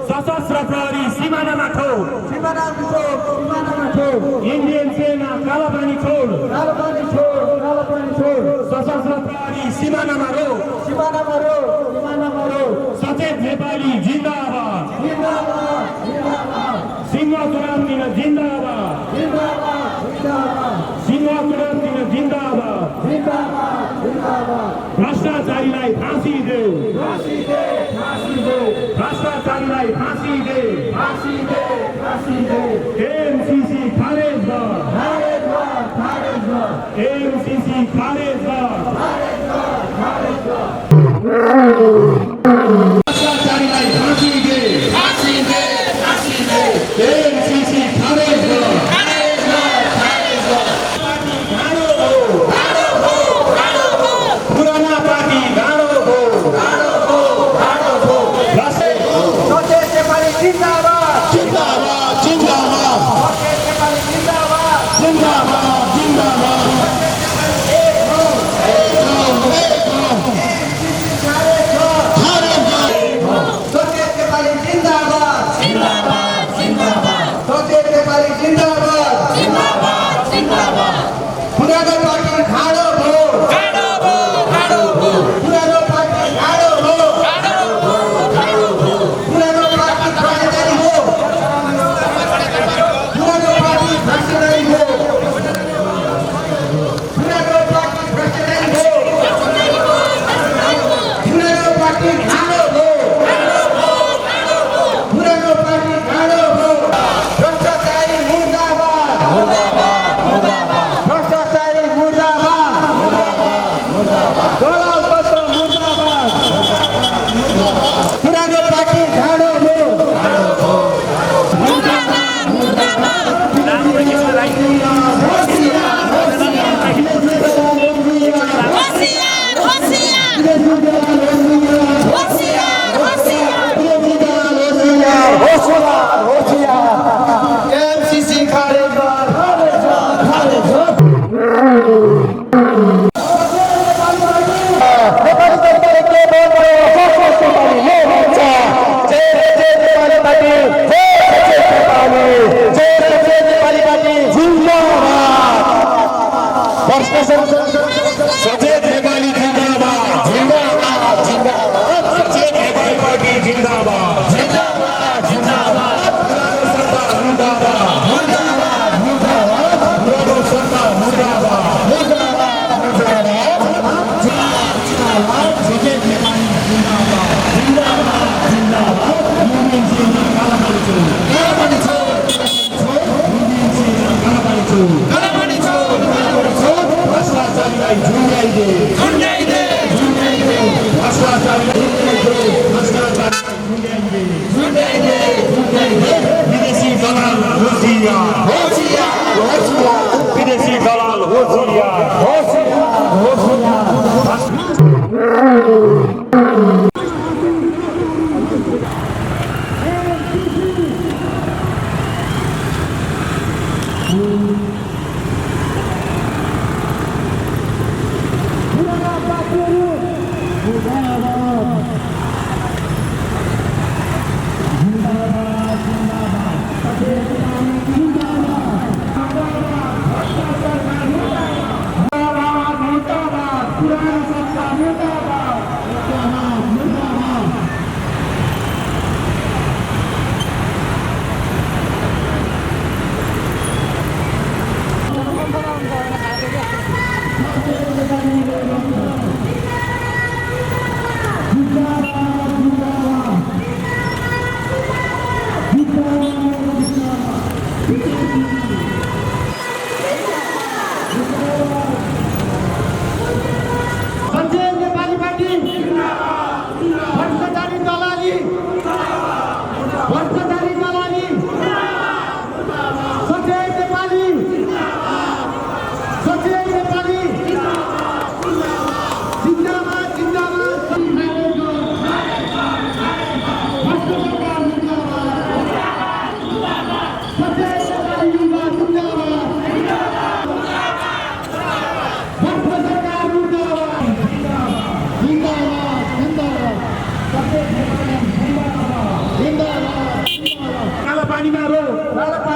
सशस्त्र प्रहरी सिमानामा ठोड इन्डियन सेना कालापानी छोड सशस्त्र प्रहरी सिमानामा रोक सचेत नेपाली जिन्दाबाद सिंह चुनाव दिन जिन्दाबाद सिंह चुनाव दिन जिन्दाबाद भ्रष्टाचारीलाई फाँसी देऊ भ्रष्टाचारीलाई फाँसी दे एमसीसी खारेज गर एमसीसी खारेज गर भ्रष्टाचारीलाई फाँसी दे एमसीसी खारेज गर पुराना पार्टी गाँडो हो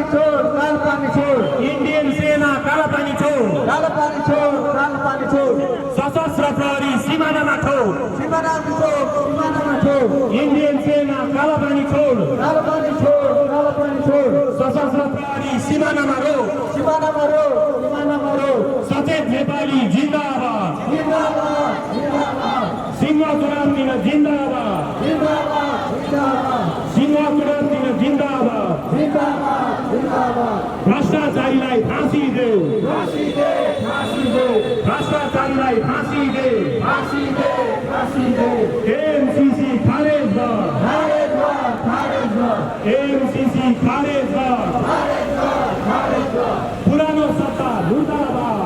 कालापानी छोड, कालापानी छोड, इन्डियन सेना कालापानी छोड, कालापानी छोड, कालापानी छोड, सशस्त्र प्रहरी सिमानामा छोड, सिमानामा छोड, सिमानामा छोड, इन्डियन सेना कालापानी छोड, कालापानी छोड, कालापानी छोड, सशस्त्र प्रहरी सिमानामा रोक, सिमानामा रोक, सिमानामा रोक, सचेत नेपाली जिन्दाबाद, जिन्दाबाद, जिन्दाबाद, सिंह चुनाव दिन जिन्दाबाद, जिन्दाबाद, जिन्दाबाद, सिंह चुनाव दिन जिन्दाबाद, जिन्दाबाद, जिन्दाबाद, भ्रष्टाचारीलाई फाँसी देऊ, फाँसी दे, फाँसी दे, भ्रष्टाचारीलाई फाँसी देऊ, फाँसी दे, फाँसी दे, एमसीसी खारेज गर, खारेज गर, खारेज गर, एमसीसी खारेज गर, खारेज गर, खारेज गर, पुरानो सत्ता मुर्दाबाद,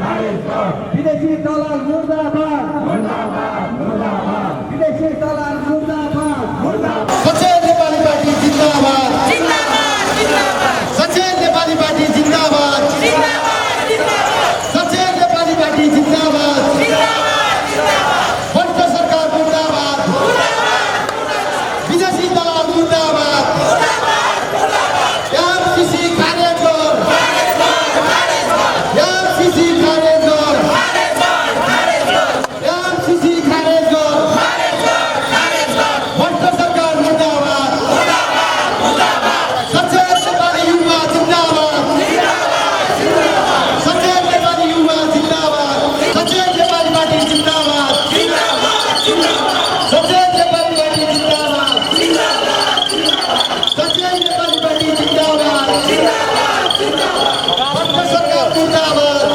खारेज गर, विदेशी दलाल मुर्दाबाद, मुर्दाबाद, मुर्दाबाद, विदेशी दलाल मुर्दाबाद, मुर्दाबाद, सचेत नेपाली पार्टी जिन्दाबाद, सचेत नेपाली पार्टी जिन्दाबाद, सचेत नेपाली पार्टी जिन्दाबाद, भ्रष्ट सरकार मुर्दाबाद, विदेशी दलाल मुर्दाबाद, एमसीसी खारेज गर, एमसीसी खारेज गर, एमसीसी खारेज गर, भ्रष्ट सरकार मुर्दाबाद, सचेत नेपाली युवा जिन्दाबाद, सचेत नेपाली युवा जिन्दाबाद, सचेत नेपाली पार्टी जिन्दाबाद, सचेत नेपाली पार्टी जिन्दाबाद, सचेत नेपाली पार्टी जिन्दाबाद, भ्रष्ट सरकार मुर्दाबाद,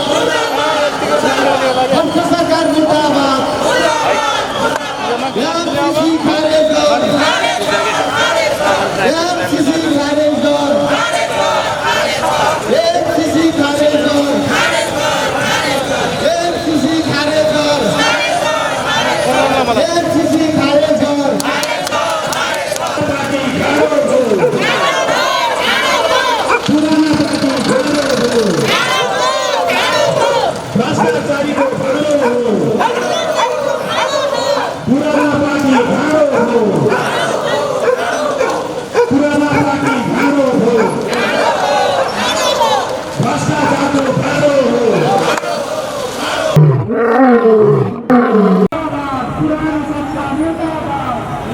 भ्रष्ट सरकार मुर्दाबाद, एमसीसी खारेज गर, एमसीसी खारेज गर, एमसीसी खारेज गर, एमसीसी खारेज गर, एमसीसी खारेज गर, भ्रष्टाचारीको भाँडो हो, पुराना पार्टी भाँडो हो, पुराना पार्टी भाँडो हो, भ्रष्टाचारको भाँडो हो, पुरानो सत्ता मुर्दाबाद, मुर्दाबाद,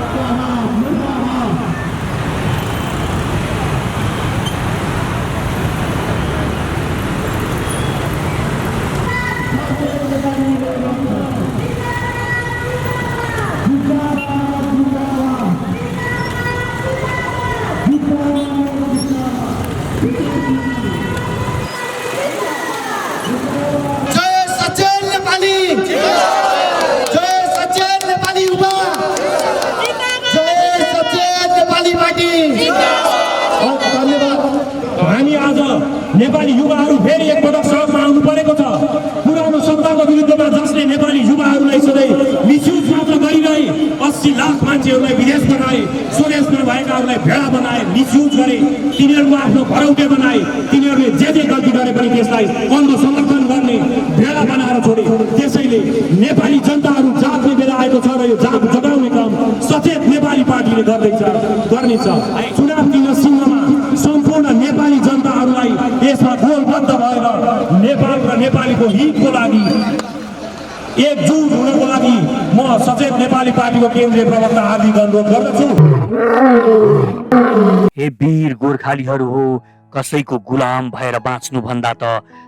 जय सचेत नेपाली, जय सचेत नेपाली युवा, जय सचेत नेपाली पार्टी। धन्यवाद। हामी आज नेपाली युवाहरू फेरि एकपटक सडकमा आउनु परेको छ। पुरानो सत्ताको विरुद्धमा जसले नेपाली युवाहरूलाई सधैँ मिसयुज मात्र गरिरहे, 80 लाख मान्छेहरूलाई विदेश बनाए, स्वदेशमा भएकाहरूलाई भेडा बनाए, मिसयुज गरे, तिनीहरूको आफ्नो भरौटे बनाए, तिनीहरूले जे गल्ती गरे पनि त्यसलाई अन्ध समर्थन गर्ने भेडा बनाएर छोडे। त्यसैले नेपाली जनताहरू जाग्ने बेला आएको छ र यो जाग जगाउने काम सचेत नेपाली पार्टीले गर्नेछ। चुनाव दिन सिंहमा सम्पूर्ण नेपाली जनताहरूलाई यसमा गोलबद्ध भएर नेपाल र नेपालीको हितको लागि एकजुट हुनको लागि म सचेत नेपाली पार्टीको केन्द्रीय प्रवक्ता हार्दिक अनुरोध गर्दछु। हे वीर गोर्खालीहरू हो, कसैको गुलाम भएर बाँच्नु भन्दा त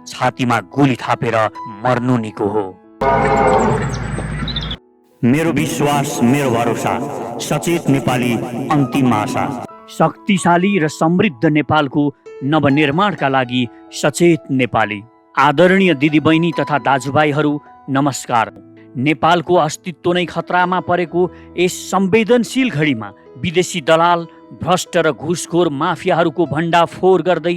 छातीमा गोली थापेर मर्नु निको हो। मेरो विश्वास, मेरो भरोसा, सचेत नेपाली अन्तिम आशा। शक्तिशाली र समृद्ध नेपालको नवनिर्माणका लागि सचेत नेपाली। आदरणीय दिदीबहिनी तथा दाजुभाइहरू नमस्कार। नेपालको अस्तित्व नै खतरामा परेको यस संवेदनशील घडीमा विदेशी दलाल, भ्रष्ट र घुसखोर माफियाहरूको भण्डाफोर गर्दै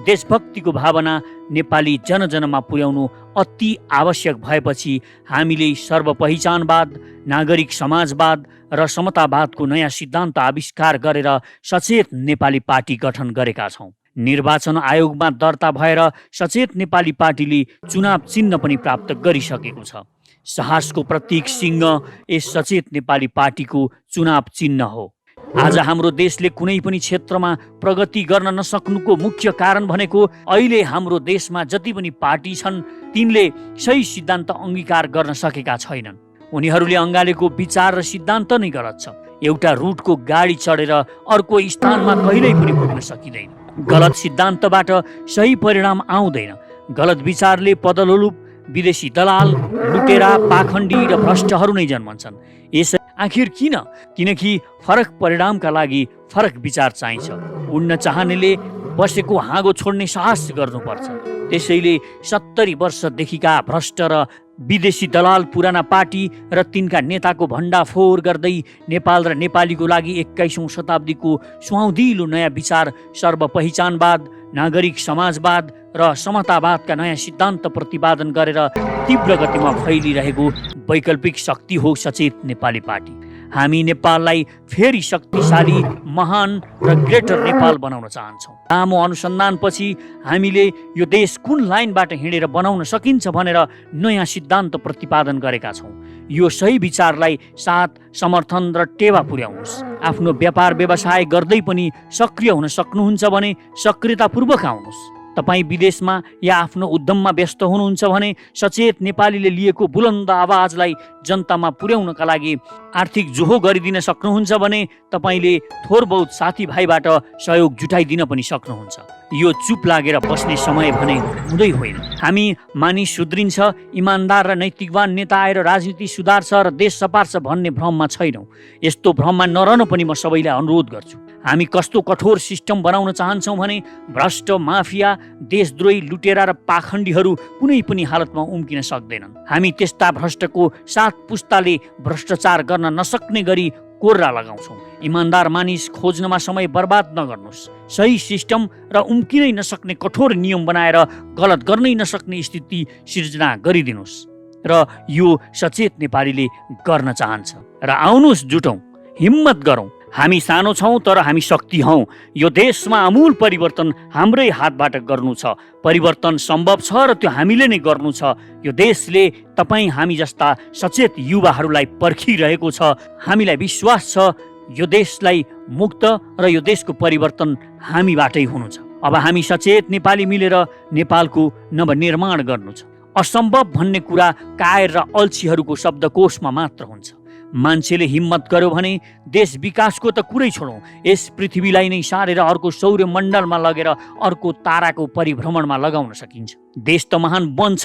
देशभक्तिको भावना नेपाली जनजनमा पुर्याउनु अति आवश्यक भएपछि हामीले सर्वपहिचानवाद, नागरिक समाजवाद र समतावादको नयाँ सिद्धान्त आविष्कार गरेर सचेत नेपाली पार्टी गठन गरेका छौँ। निर्वाचन आयोगमा दर्ता भएर सचेत नेपाली पार्टीले चुनाव चिन्ह पनि प्राप्त गरिसकेको छ। साहसको प्रतीक सिंह यस सचेत नेपाली पार्टीको चुनाव चिन्ह हो। आज हाम्रो देशले कुनै पनि क्षेत्रमा प्रगति गर्न नसक्नुको मुख्य कारण भनेको अहिले हाम्रो देशमा जति पनि पार्टी छन् तिनले सही सिद्धान्त अङ्गीकार गर्न सकेका छैनन्। उनीहरूले अँगालेको विचार र सिद्धान्त नै गलत छ। एउटा रुटको गाडी चढेर अर्को स्थानमा कहिल्यै पनि पुग्न सकिँदैन। गलत सिद्धान्तबाट सही परिणाम आउँदैन। गलत विचारले पदलोलुप, विदेशी दलाल, लुटेरा, पाखण्डी र भ्रष्टहरू नै जन्मन्छन्। यस आखिर किन? किनकि फरक परिणामका लागि फरक विचार चाहिन्छ। उड्न चाहनेले बसेको हाँगो छोड्ने साहस गर्नुपर्छ। त्यसैले 70 वर्षदेखिका भ्रष्ट र विदेशी दलाल, पुराना पार्टी र तिनका नेताको भण्डाफोर गर्दै नेपाल र नेपालीको लागि 21औं शताब्दीको सुहाउँदिलो नयाँ विचार सर्वपहिचानवाद, नागरिक समाजवाद र समतावादका नयाँ सिद्धान्त प्रतिपादन गरेर तीव्र गतिमा फैलिरहेको वैकल्पिक शक्ति हो सचेत नेपाली पार्टी। हामी नेपाललाई फेरि शक्तिशाली, महान र ग्रेटर नेपाल बनाउन चाहन्छौँ। लामो अनुसन्धानपछि हामीले यो देश कुन लाइनबाट हिँडेर बनाउन सकिन्छ भनेर नयाँ सिद्धान्त प्रतिपादन गरेका छौँ। यो सही विचारलाई साथ समर्थन र टेवा पुर्याउनुहोस्। आफ्नो व्यापार व्यवसाय गर्दै पनि सक्रिय हुन सक्नुहुन्छ भने सक्रियतापूर्वक आउनुहोस्। तपाईँ विदेशमा या आफ्नो उद्यममा व्यस्त हुनुहुन्छ भने सचेत नेपालीले लिएको बुलन्द आवाजलाई जनतामा पुर्याउनका लागि आर्थिक जोहो गरिदिन सक्नुहुन्छ भने तपाईँले थोर बहुत साथीभाइबाट सहयोग जुटाइदिन पनि सक्नुहुन्छ। यो चुप लागेर बस्ने समय भने हुँदै होइन। हामी मानिस सुध्रिन्छ, इमान्दार र नैतिकवान नेता आएर राजनीति सुधार्छ र देश सपार्छ भन्ने भ्रममा छैनौँ। यस्तो भ्रममा नरहन पनि म सबैलाई अनुरोध गर्छु। हामी कस्तो कठोर सिस्टम बनाउन चाहन्छौँ भने भ्रष्ट, माफिया, देशद्रोही, लुटेरा र पाखण्डीहरू कुनै पनि हालतमा उम्किन सक्दैनन्। हामी त्यस्ता भ्रष्टको 7 पुस्ताले भ्रष्टाचार गर्न नसक्ने गरी कोर्रा लगाउँछौँ। इमान्दार मानिस खोज्नमा समय बर्बाद नगर्नुहोस्। सही सिस्टम र उम्किनै नसक्ने कठोर नियम बनाएर गलत गर्नै नसक्ने स्थिति सिर्जना गरिदिनुहोस् र यो सचेत नेपालीले गर्न चाहन्छ। र आउनुहोस्, जुटौँ, हिम्मत गरौँ। हामी सानो छौँ तर हामी शक्ति हौँ। यो देशमा आमूल परिवर्तन हाम्रै हातबाट गर्नु छ। परिवर्तन सम्भव छ र त्यो हामीले नै गर्नु छ। यो देशले तपाईँ हामी जस्ता सचेत युवाहरूलाई पर्खिरहेको छ। हामीलाई विश्वास छ यो देशलाई मुक्त र यो देशको परिवर्तन हामीबाटै हुनु छ। अब हामी सचेत नेपाली मिलेर नेपालको नवनिर्माण गर्नु छ। असम्भव भन्ने कुरा कायर र अल्छीहरूको शब्दकोशमा मात्र हुन्छ। मान्छेले हिम्मत गर्यो भने देश विकासको त कुरै छोडौँ, यस पृथ्वीलाई नै सारेर अर्को सौर्यमण्डलमा लगेर अर्को ताराको परिभ्रमणमा लगाउन सकिन्छ। देश त महान बन्छ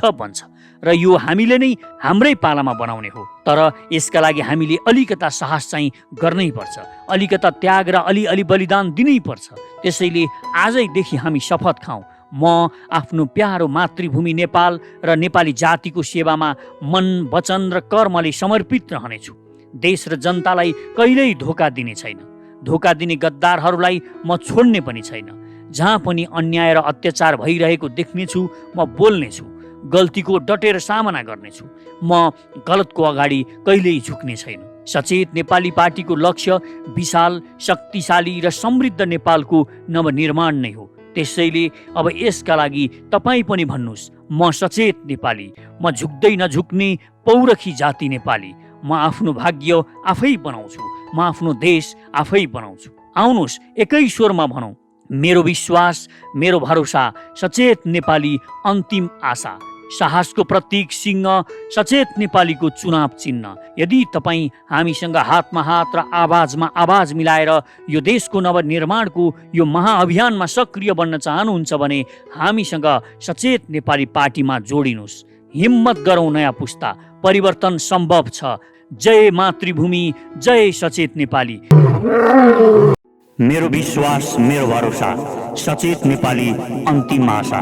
र यो हामीले नै हाम्रै पालामा बनाउने हो। तर यसका लागि हामीले अलिकता साहस चाहिँ गर्नै पर्छ, अलिकता त्याग र अलि बलिदान दिनै पर्छ। त्यसैले आजैदेखि हामी शपथ खाउँ, म आफ्नो प्यारो मातृभूमि नेपाल र नेपाली जातिको सेवामा मन, वचन र कर्मले समर्पित रहनेछु। देश र जनतालाई कहिल्यै धोका दिने छैन। धोका दिने गद्दारहरूलाई म छोड्ने पनि छैन। जहाँ पनि अन्याय र अत्याचार भइरहेको देख्नेछु म बोल्नेछु, गल्तीको डटेर सामना गर्नेछु। म गलतको अगाडि कहिल्यै झुक्ने छैन। सचेत नेपाली पार्टीको लक्ष्य विशाल, शक्तिशाली र समृद्ध नेपालको नवनिर्माण नै हो। त्यसैले अब यसका लागि तपाईँ पनि भन्नुहोस्, म सचेत नेपाली, म झुक्दै नझुक्ने पौरखी जाति नेपाली। म आफ्नो भाग्य आफै बनाउँछु, म आफ्नो देश आफै बनाउँछु। आउनुहोस्, एकै स्वरमा भनौँ, मेरो विश्वास, मेरो भरोसा, सचेत नेपाली अन्तिम आशा। साहसको प्रतीक सिंह, सचेत नेपालीको चुनाव चिन्ह। यदि तपाईँ हामीसँग हातमा हात र आवाजमा आवाज मिलाएर यो देशको नवनिर्माणको यो महाअभियानमा सक्रिय बन्न चाहनुहुन्छ भने हामीसँग सचेत नेपाली पार्टीमा जोडिनुहोस्। हिम्मत गरौँ, नयाँ पुस्ता, परिवर्तन सम्भव छ। जय मातृभूमि, जय सचेत नेपाली। मेरो विश्वास, मेरो भरोसा, सचेत नेपाली अन्तिम आशा।